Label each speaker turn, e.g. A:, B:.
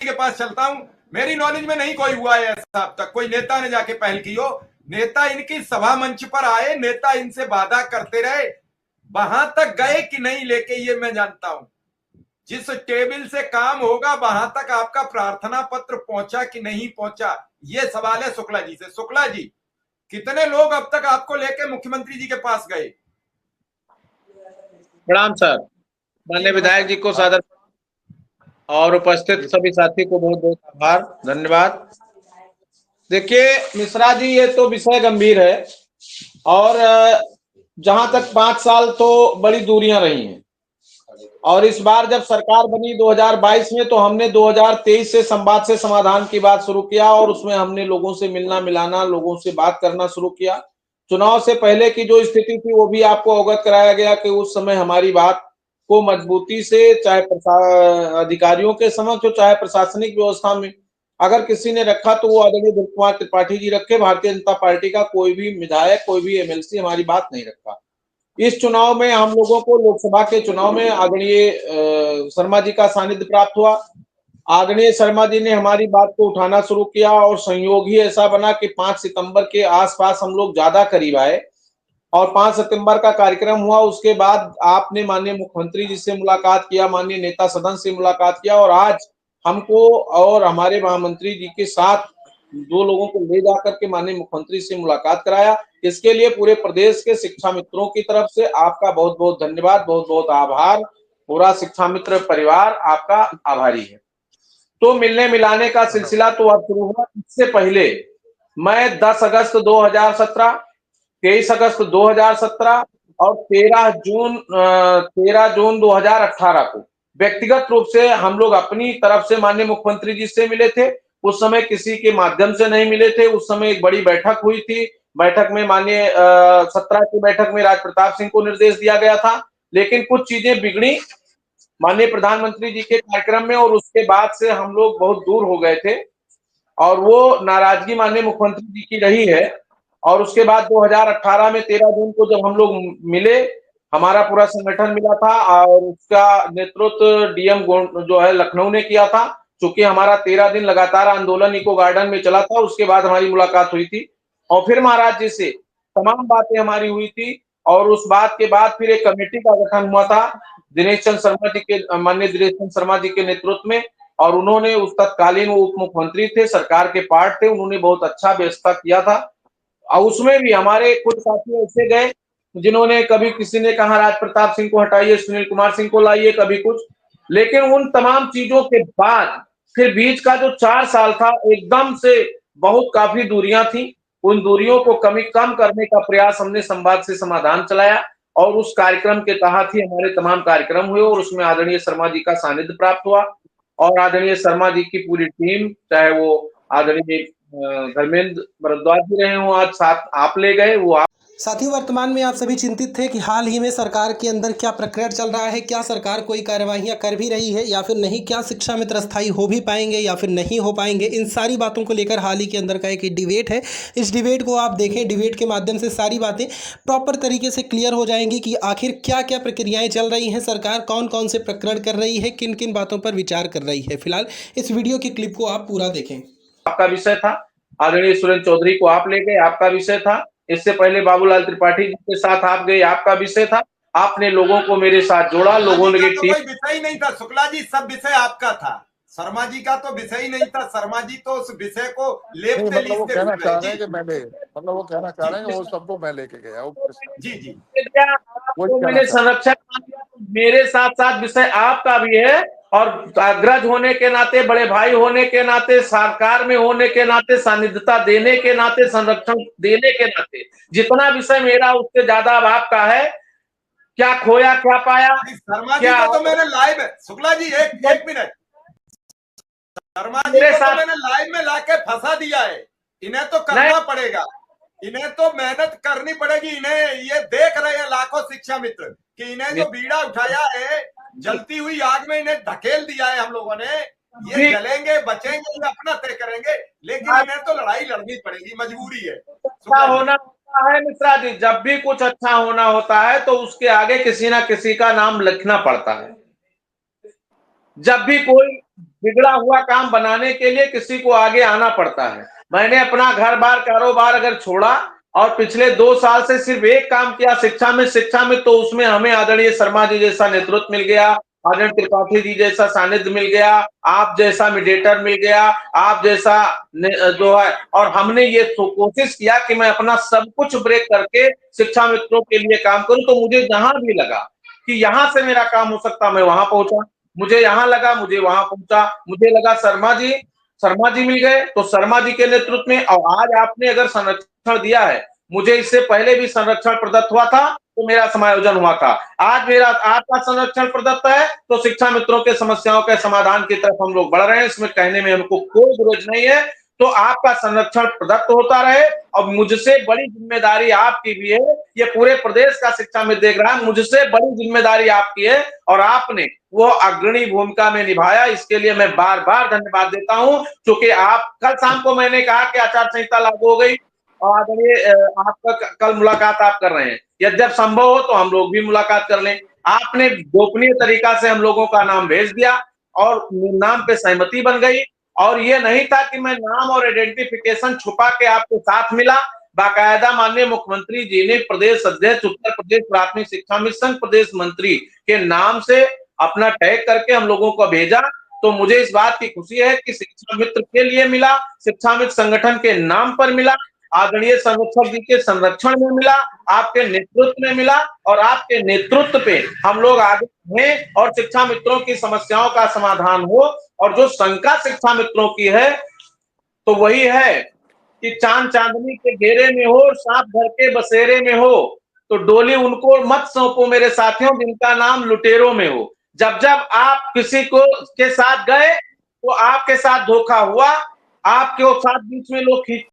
A: के पास चलता हूं, मेरी नॉलेज में नहीं कोई हुआ है ऐसा अब तक, कोई नेता ने जाके पहल की हो। नेता इनकी सभा मंच पर आए, नेता इनसे वादा करते रहे, वहां तक गए कि नहीं लेके, ये मैं जानता हूं। जिस टेबल से काम होगा वहां तक आपका प्रार्थना पत्र पहुंचा कि नहीं पहुंचा, ये सवाल है शुक्ला जी से। शुक्ला जी, कितने लोग अब तक आपको लेके मुख्यमंत्री जी के पास गए?
B: प्रणाम सर, माननीय विधायक जी को सादर और उपस्थित सभी साथी को बहुत बहुत आभार, धन्यवाद। देखिए मिश्रा जी, ये तो विषय गंभीर है और जहां तक 5 साल तो बड़ी दूरियां रही हैं और इस बार जब सरकार बनी 2022 में, तो हमने 2023 से संवाद से समाधान की बात शुरू किया और उसमें हमने लोगों से मिलना मिलाना, लोगों से बात करना शुरू किया। चुनाव से पहले की जो स्थिति थी वो भी आपको अवगत कराया गया कि उस समय हमारी बात को मजबूती से, चाहे अधिकारियों के समक्ष हो चाहे प्रशासनिक व्यवस्था में, अगर किसी ने रखा तो वो आदरणीय दिलीप कुमार त्रिपाठी जी रखे। भारतीय जनता पार्टी का कोई भी विधायक, कोई भी एमएलसी हमारी बात नहीं रखा। इस चुनाव में हम लोगों को, लोकसभा के चुनाव में आदरणीय शर्मा जी का सानिध्य प्राप्त हुआ। आदरणीय शर्मा जी ने हमारी बात को उठाना शुरू किया और संयोग ही ऐसा बना कि 5 सितंबर के आसपास हम लोग ज्यादा करीब आए और 5 सितंबर का कार्यक्रम हुआ। उसके बाद आपने माननीय मुख्यमंत्री जी से मुलाकात किया, माननीय नेता सदन से मुलाकात किया और आज हमको और हमारे महामंत्री जी के साथ 2 लोगों को ले जाकर के माननीय मुख्यमंत्री से मुलाकात कराया। इसके लिए पूरे प्रदेश के शिक्षा मित्रों की तरफ से आपका बहुत बहुत धन्यवाद, बहुत बहुत आभार। पूरा शिक्षा मित्र परिवार आपका आभारी है। तो मिलने मिलाने का सिलसिला तो अब शुरू हुआ। इससे पहले मैं 10 अगस्त 2017, 23 अगस्त 2017 और 13 जून 2018 को व्यक्तिगत रूप से हम लोग अपनी तरफ से माननीय मुख्यमंत्री जी से मिले थे। उस समय किसी के माध्यम से नहीं मिले थे। उस समय एक बड़ी बैठक हुई थी। बैठक में माननीय 17 की बैठक में राज प्रताप सिंह को निर्देश दिया गया था, लेकिन कुछ चीजें बिगड़ी माननीय प्रधानमंत्री जी के कार्यक्रम में और उसके बाद से हम लोग बहुत दूर हो गए थे और वो नाराजगी माननीय मुख्यमंत्री जी की रही है। और उसके बाद 2018 में 13 जून को जब हम लोग मिले, हमारा पूरा संगठन मिला था और उसका नेतृत्व डीएम जो है लखनऊ ने किया था। चूंकि हमारा 13 दिन लगातार आंदोलन इको गार्डन में चला था, उसके बाद हमारी मुलाकात हुई थी और फिर महाराज जी से तमाम बातें हमारी हुई थी और उस बात के बाद फिर एक कमेटी का गठन हुआ था दिनेश चंद्र शर्मा जी के, माननीय दिनेश चंद्र शर्मा जी के नेतृत्व में। और उन्होंने उस तत्कालीन उप मुख्यमंत्री थे, सरकार के पार्ट थे, उन्होंने बहुत अच्छा व्यवस्था किया था। और उसमें भी हमारे कुछ साथी ऐसे गए जिन्होंने, कभी किसी ने कहा राज प्रताप सिंह को हटाइए, सुनील कुमार सिंह को लाइए, कभी कुछ। लेकिन उन तमाम चीजों के बाद फिर बीच का जो 4 साल था, एकदम से बहुत काफी दूरियां थी। उन दूरियों को कम करने का प्रयास हमने संवाद से समाधान चलाया और उस कार्यक्रम के तहत ही हमारे तमाम कार्यक्रम हुए और उसमें आदरणीय शर्मा जी का सानिध्य प्राप्त हुआ और आदरणीय शर्मा जी की पूरी टीम, चाहे वो आदरणीय धर्मेंद्र भारद्वाज जी रहे हो, आज साथ आप ले गए वो आप।
C: साथियों, वर्तमान में आप सभी चिंतित थे कि हाल ही में सरकार के अंदर क्या प्रक्रिया चल रहा है, क्या सरकार कोई कार्यवाहियां कर भी रही है या फिर नहीं, क्या शिक्षा मित्र स्थायी हो भी पाएंगे या फिर नहीं हो पाएंगे। इन सारी बातों को लेकर हाल ही के अंदर का एक डिबेट है। इस डिबेट को आप देखें, डिबेट के माध्यम से सारी बातें प्रॉपर तरीके से क्लियर हो जाएंगी कि आखिर क्या क्या प्रक्रियाएँ चल रही हैं, सरकार कौन कौन से प्रकरण कर रही है, किन किन बातों पर विचार कर रही है। फिलहाल इस वीडियो की क्लिप को आप पूरा देखें।
B: आपका विषय था, आदरणीय सुरेंद्र चौधरी को आप ले गए, आपका विषय था। इससे पहले बाबूलाल त्रिपाठी जी के साथ आप गए, आपका विषय था। आपने लोगों को मेरे साथ जोड़ा, लोगों ने
A: तो कोई विषय ही नहीं था शुक्ला जी, सब विषय आपका था। शर्मा जी का तो विषय ही नहीं था। शर्मा जी तो उस विषय को लेपते
D: मतलब वो कहना चाह रहे हैं कि मैंने, मतलब वो कहना चाह रहे हैं कि वो सबको मैं लेके गया।
A: जी जी,
B: मैंने संरक्षण मेरे साथ साथ विषय आपका भी है और अग्रज होने के नाते, बड़े भाई होने के नाते, सरकार में होने के नाते, सानिध्यता देने के नाते, संरक्षण देने के नाते जितना विषय मेरा उससे ज्यादा अब आपका है। क्या खोया क्या पाया?
A: शर्मा जी को तो मैंने लाइव, शुक्ला जी एक मिनट, शर्मा जी को तो मैंने लाइव में लाके फंसा दिया है। इन्हें तो करना पड़ेगा, इन्हें तो मेहनत करनी पड़ेगी। इन्हें ये देख रहे हैं लाखों शिक्षा मित्र कि इन्हें जो बीड़ा उठाया है, जलती हुई आग में इन्हें धकेल दिया है हम लोगों ने। ये जलेंगे बचेंगे ये अपना तय करेंगे, लेकिन इन्हें तो लड़ाई लड़नी पड़ेगी, मजबूरी है।
B: अच्छा होना होता है मिश्रा जी, जब भी कुछ अच्छा होना होता है तो उसके आगे किसी ना किसी का नाम लिखना पड़ता है। जब भी कोई बिगड़ा हुआ काम बनाने के लिए किसी को आगे आना पड़ता है। मैंने अपना घर बार कारोबार अगर छोड़ा और पिछले 2 साल से सिर्फ एक काम किया शिक्षा में, तो उसमें हमें आदरणीय शर्मा जी जैसा नेतृत्व मिल गया, आदरणीय त्रिपाठी जी जैसा सानिध्य मिल गया, आप जैसा मीडिएटर मिल गया, आप जैसा जो है, और हमने ये कोशिश किया कि मैं अपना सब कुछ ब्रेक करके शिक्षा मित्रों के लिए काम करूं। तो मुझे जहां भी लगा कि यहां से मेरा काम हो सकता, मैं वहां पहुंचा, मुझे यहां लगा मुझे वहां पहुंचा, मुझे लगा शर्मा जी मिल गए तो शर्मा जी के नेतृत्व में। और आज आपने अगर संरक्षण दिया है, मुझे इससे पहले भी संरक्षण प्रदत्त हुआ था तो मेरा समायोजन हुआ था, आज मेरा आपका संरक्षण प्रदत्त है तो शिक्षा मित्रों के समस्याओं के समाधान की तरफ हम लोग बढ़ रहे हैं, इसमें कहने में हमको कोई विरोध नहीं है। तो आपका संरक्षण प्रदत्त होता रहे और मुझसे बड़ी जिम्मेदारी आपकी भी है, ये पूरे प्रदेश का शिक्षा मित्र देख रहा है, मुझसे बड़ी जिम्मेदारी आपकी है और आपने वो अग्रणी भूमिका में निभाया, इसके लिए मैं बार बार धन्यवाद देता हूं। क्योंकि आप कल शाम को मैंने कहा कि आचार संहिता लागू हो गई और आदरणीय आपका कल मुलाकात आप कर रहे हैं, यदि जब संभव हो तो हम लोग भी मुलाकात कर लें। आपने गोपनीय तरीका से हम लोगों का नाम भेज दिया और नाम पे सहमति बन गई, और ये नहीं था कि मैं नाम और आइडेंटिफिकेशन छुपा के आपके साथ मिला, बाकायदा माननीय मुख्यमंत्री जी ने प्रदेश अध्यक्ष उत्तर प्रदेश प्राथमिक शिक्षा मिशन प्रदेश मंत्री के नाम से अपना टैग करके हम लोगों को भेजा। तो मुझे इस बात की खुशी है कि शिक्षा मित्र के लिए मिला, शिक्षा मित्र संगठन के नाम पर मिला, आदरणीय संरक्षक जी के संरक्षण में मिला, आपके नेतृत्व में मिला, और आपके नेतृत्व पे हम लोग आगे बढ़ें और शिक्षा मित्रों की समस्याओं का समाधान हो। और जो शंका शिक्षा मित्रों की है तो वही है कि चांद चांदनी के घेरे में हो और सांप घर के बसेरे में हो, तो डोली उनको मत सौंपो मेरे साथियों जिनका नाम लुटेरों में हो। जब जब आप किसी को के साथ गए तो आपके साथ धोखा हुआ, आपके साथ बीच में लोग खींच